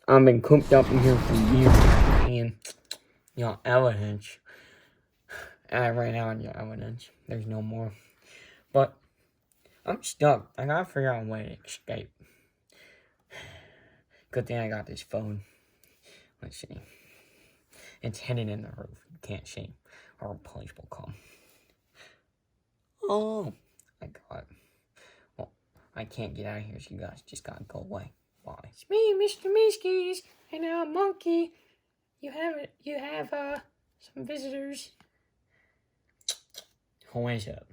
I've been cooped up in here for years, and evidence. I ran out of evidence. There's no more. But I'm stuck. I gotta figure out a way to escape. Good thing I got this phone. Let's see. It's hidden in the roof. You can't see. Or police will come. Oh, I got it. Well, I can't get out of here, so you guys just gotta go away. Bye. It's me, Mr. Miskies, and a monkey. You have some visitors. Who is it?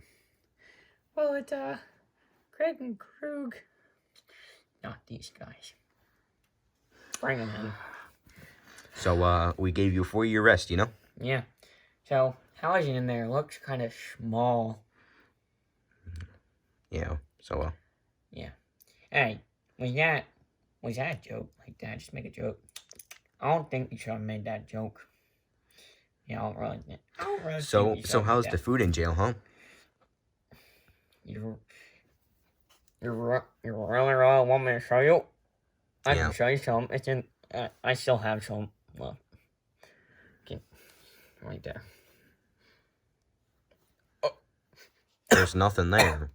Well, it's Craig and Krug. Not these guys. Bring them in. So, we gave you a 4-year rest, you know? Yeah. So, how is it in there? It looks kind of small. Yeah, so, Yeah. Hey, was that a joke like that? Just make a joke. I don't think you should have made that joke. Yeah, I don't really think So, you should have how's made the that. food in jail, huh? You really want me to show you? I can show you some. It's in. I still have some left. Okay, right there. There's nothing there.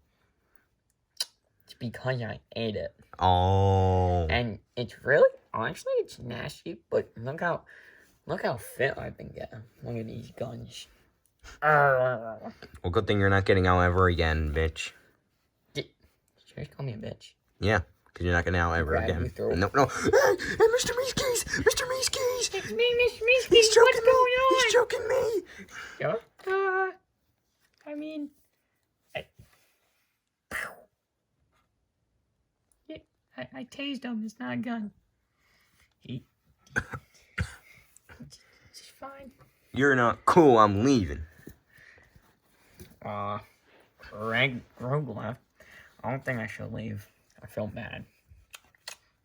It's because I ate it. Oh. And it's really, honestly, it's nasty. But look how fit I've been getting. Look at these guns. Well, good thing you're not getting out ever again, bitch. Did you just call me a bitch? Yeah, because you're not getting out ever Grab again. your throat. No. Hey, Mr. Meeskies! Mr. Meeskies! It's me, Mr. Meeskies. He's choking What's me! going on? He's choking me! Yeah? I mean... I tased him. It's not a gun. It's fine. You're not cool. I'm leaving. Greg left. I don't think I should leave. I feel bad.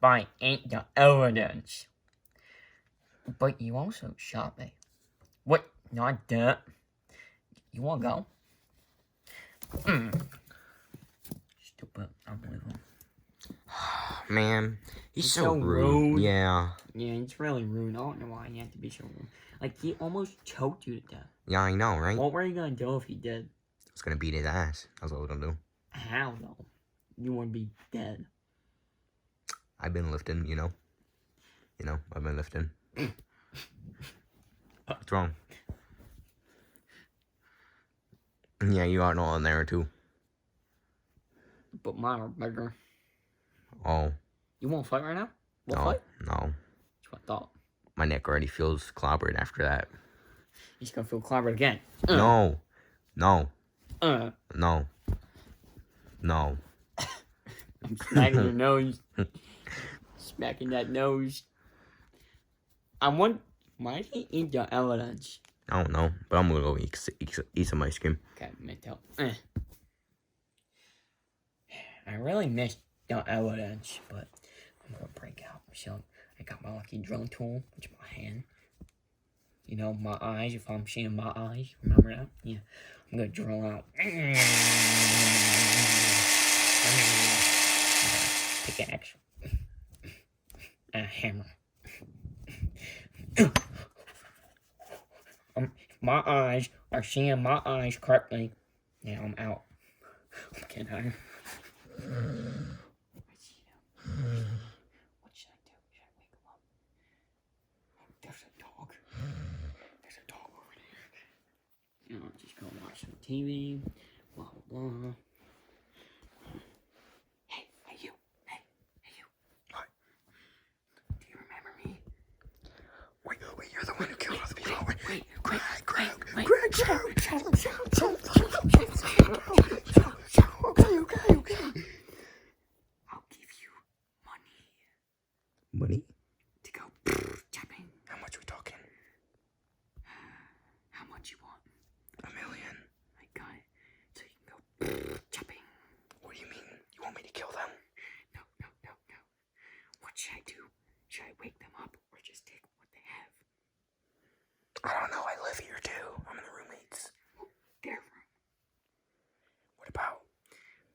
But I ain't the evidence. But you also shot me. What? Not that. You wanna go? Stupid. Unbelievable. Man, he's so rude. rude. Yeah. Yeah, it's really rude. I don't know why he had to be so rude. Like, he almost choked you to death. Yeah, I know, right? What were you gonna do if he did? I was gonna beat his ass. That's what I was gonna do. How, though? You would be dead. I've been lifting, you know? I've been lifting. What's wrong? Yeah, you got all in there, too. But mine are bigger. Oh. You won't fight right now? We'll No. fight? No. That's what I thought. My neck already feels clobbered after that. He's gonna feel clobbered again. No. No. I'm smacking your nose. Smacking that nose. Why did he eat the evidence? I don't know, but I'm gonna go eat some ice cream. Okay, mental. I really missed the evidence, but I'm gonna break out. So I got my lucky drill tool, which is my hand. You know, my eyes, if I'm seeing my eyes, remember that? Yeah. I'm gonna drill out. Pickaxe. A hammer. My eyes are seeing my eyes correctly. Now I'm out. I'm kidding. What should I do? Should I wake him up? There's a dog. There's a dog over there. You know, just go watch some TV. Blah, blah, blah. Hey, you. Hey, you. What? Do you remember me? Wait, you're the one who killed all the people. Wait. Greg. Okay. I'll give you money. Money? To go chopping. How much we talking? How much you want? $1 million. I got it. So you can go chopping. What do you mean? You want me to kill them? No. What should I do? Should I wake them up or just take what they have? I don't know. I live here too. I'm in the roommates. Their room. What about?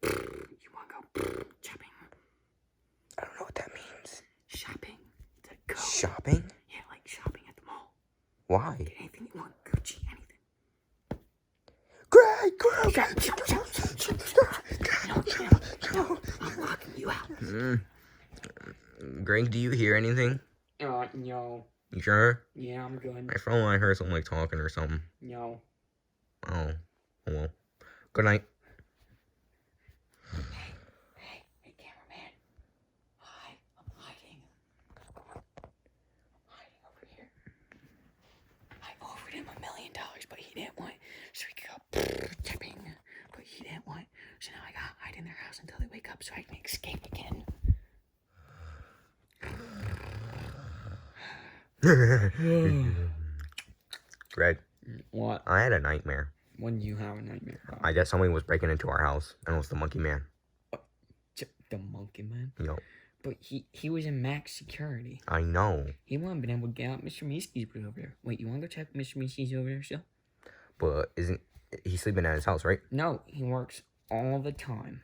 You want to go shopping? I don't know what that means. Shopping. To go Shopping? Yeah, like shopping at the mall. Why? Get anything you want, Gucci, anything. Greg! No, I'm locking you out. Greg, do you hear anything? No. You sure? Yeah, I'm good. I felt like I heard something like talking or something. No. Oh well. Good night. Hey, cameraman. Hi, I'm hiding. I'm hiding over here. I offered him $1 million, but he didn't want. So he could go tipping, but he didn't want. So now I gotta hide in their house until they wake up so I can escape again. Greg, What? I had a nightmare. When you have a nightmare about? I guess somebody was breaking into our house, and it was the monkey man. The monkey man? Yo, But he was in max security. I know, He wouldn't been able to get out. Mr. Miski's over there. Wait, you want to go check Mr. Miski's over there still? but isn't he sleeping at his house, right? No, he works all the time.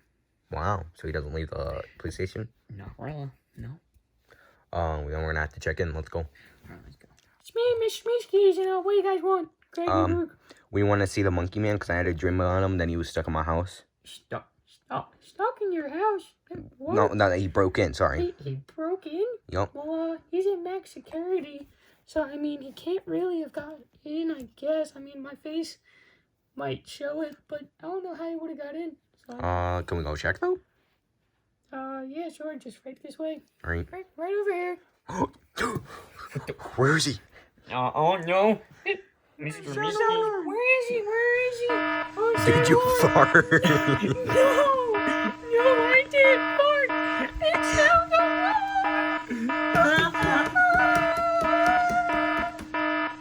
Wow, so he doesn't leave the police station? Not really. No. Then we're gonna have to check in. Let's go. Alright, let's go. It's me, Mr. Miski's, what do you guys want? Greg, We want to see the monkey man because I had a dream about him. Then he was stuck in my house. Stuck in your house? What? No, that he broke in. Sorry. He broke in? Yup. Well, he's in max security. So, I mean, he can't really have got in, I guess. I mean, my face might show it, but I don't know how he would have got in. So, Can we go check though? yeah, sure. Just right this way. Right. Right over here. Where is he? Oh, no. Mr. Miski's. Where is he? Oh, Did you fart? No, I didn't fart. It sounded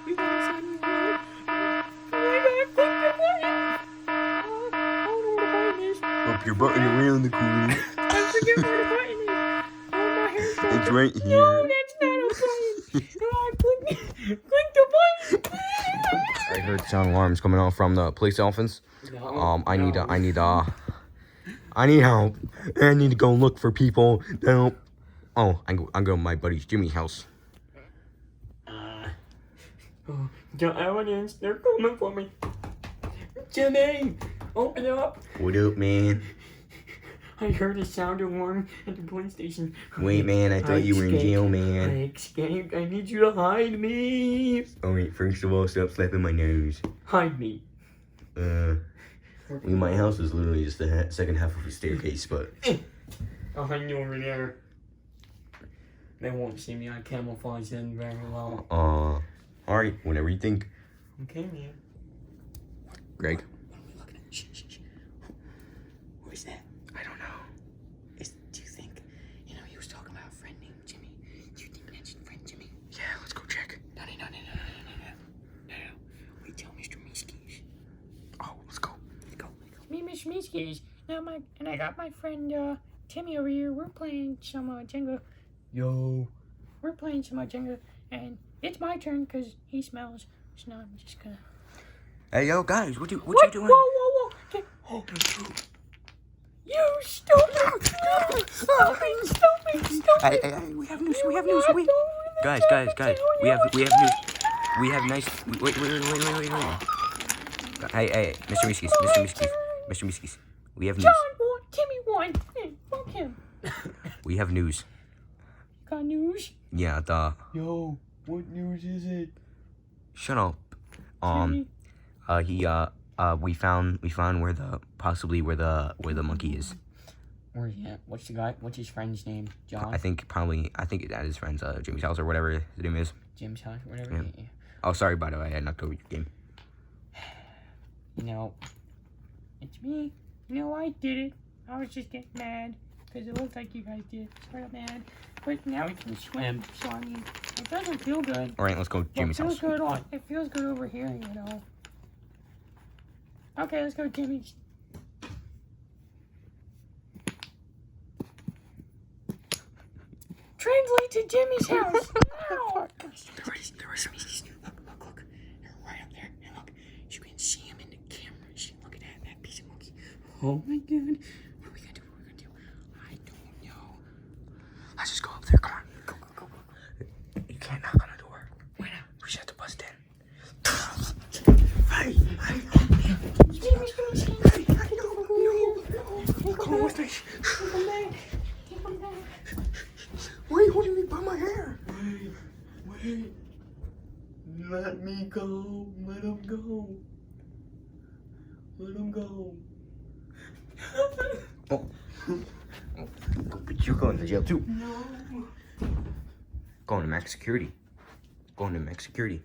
You guys had me wrong. I gotta click the button. I don't know where the button is. Up your button around the corner. I forget where the button is. Oh, my hair's going. It's right here. No, that's not a button. No, I click the button. I heard sound alarms coming out from the police office. I need help. I need to go look for people that help. Oh, I'm going to my buddy Jimmy's house. The evidence, they're coming for me. Jimmy, open up. What up, man? I heard a sound alarm at the police station. Wait, man, I thought you were in jail, man. I escaped. I need you to hide me. Alright, first of all, stop slapping my nose. Hide me. My house is literally just the second half of a staircase, but... I'll hide you over there. They won't see me. I camouflage in very well. Alright, whenever you think. Okay, man. Greg? What are we looking at? Shh. Who is that? I don't know. Do you think, he was talking about a friend named Jimmy. Do you think that's his friend Jimmy? Yeah, let's go check. No. We tell Mr. Miski's. Oh, let's go. Go. Me, Mr. Miski's. And I got my friend Timmy over here. We're playing some Jenga. Yo. We're playing some Jenga, and it's my turn because he smells. So now I'm just gonna. Hey, yo, guys, what you doing? Whoa. Okay. Oh. You stupid! Stop it! Hey, we have news. Guys, we have news. We have nice. Wait. Hey, Mr. Miski's. We have news. John won. Timmy won. Hey, fuck him. We have news. Got news? Yeah, Yo, what news is it? Shut up. Timmy? We found where the monkey is. Where's he at? What's his friend's name? John? I think it's at his friend's Jimmy's house or whatever his name is. Jim's house, whatever. Yeah. Oh, sorry, by the way, I knocked over your game. It's me. I did it. I was just getting mad because it looked like you guys did. Sort of mad. But now we can swim, so I mean, it doesn't feel good. Alright, let's go to Jimmy's house. It feels good over here, Okay, let's go to Jimmy's. Translate to Jimmy's house. Now. There is. Look. They're right up there. And look, you can see him in the camera. Look at that piece of monkey. Oh my god. What are we gonna do? I don't know. Let's just go up there. Come on. Go. cut my hair. Wait. Let me go. Let him go. Let him go. Oh. But you're going to jail too. No. Going to max security. Going to max security.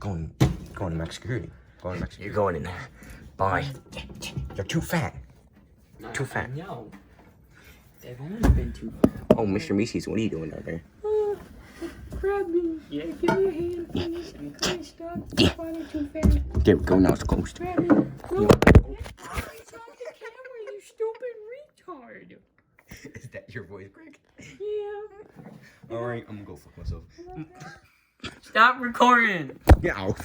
Going to max security. Going to max. You're going in there. Bye. You're too fat. Too fat. No. They've only been too fat. Oh, Mr. Macy's, what are you doing down there? Grab me. Yeah, give me a hand, please. I'm kind of stuck. Yeah. Why they're too fat. There we go. Now it's closed. Grab me. No. It's on the camera, you stupid retard. Is that your voice, Greg? Yeah. All right, I'm gonna go fuck myself. Stop recording. Get out.